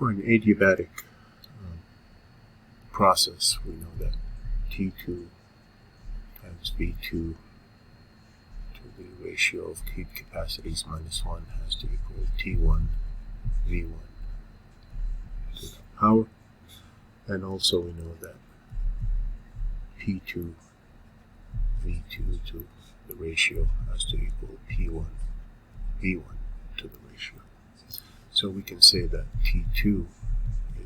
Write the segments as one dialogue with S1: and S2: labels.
S1: For an adiabatic process, we know that T2 times V2 to the ratio of heat capacities minus 1 has to equal T1 V1 to the power. And also we know that P2 V2 to the ratio has to equal P1 V1 to the ratio. So we can say that T2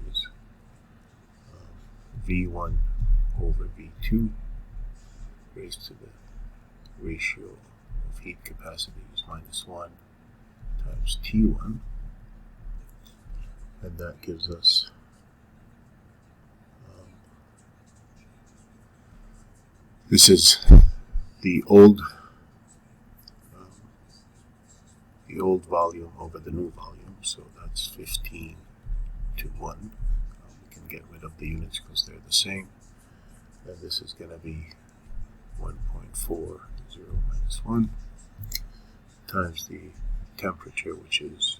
S1: is V1 over V2 raised to the ratio of heat capacities minus 1 times T1, and that gives us this is the old volume over the new volume, so that's 15 to 1. We can get rid of the units because they're the same. And this is going to be 1.40 minus 1 times the temperature, which is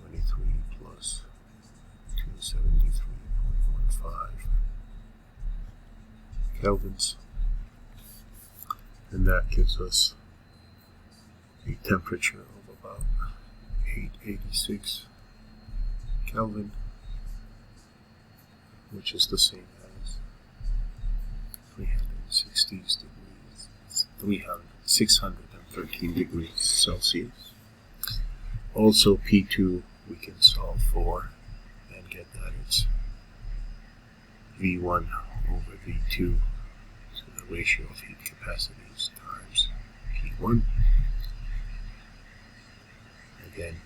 S1: 23 plus 273.15 kelvins. And that gives us a temperature of about 886 Kelvin, which is the same as 613 degrees Celsius. Also P2 we can solve for and get that it's V1 over V2 to the ratio of heat capacities times P1. Again,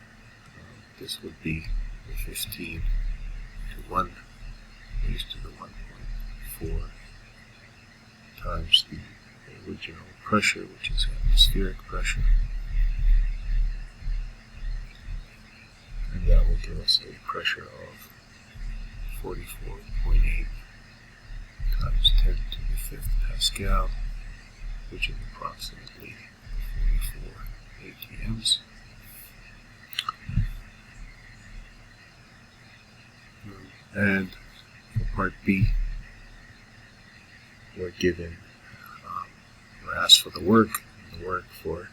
S1: this would be the 15 to 1 raised to the 1.4 times the original pressure, which is atmospheric pressure. And that will give us a pressure of 44.8 times 10 to the 5th Pascal, which is approximately 44 atms. And for part B, we're given, we're asked for the work. The work for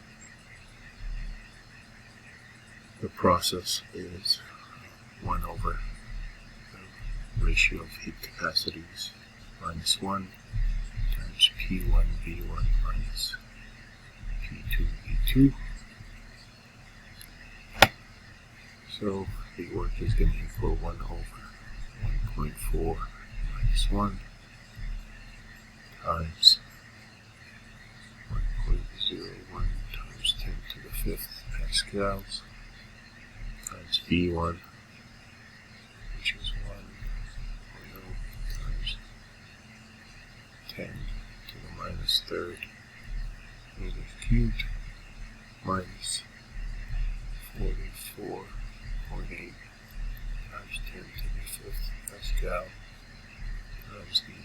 S1: the process is 1 over the ratio of heat capacities minus 1 times P1 V1 minus P2 V2. So the work is going to equal 1 over 1.4 minus 1 times 1.01 times 10 to the 5th Pascals times V1, which is 1.0 times 10 to the minus 3rd meters cubed minus 44.8 times 10 to the 5th Pascal times the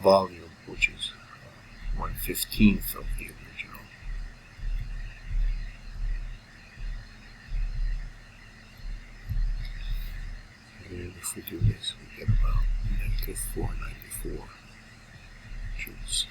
S1: volume, which is 1/15 of the original. And if we do this, we get about -494 joules.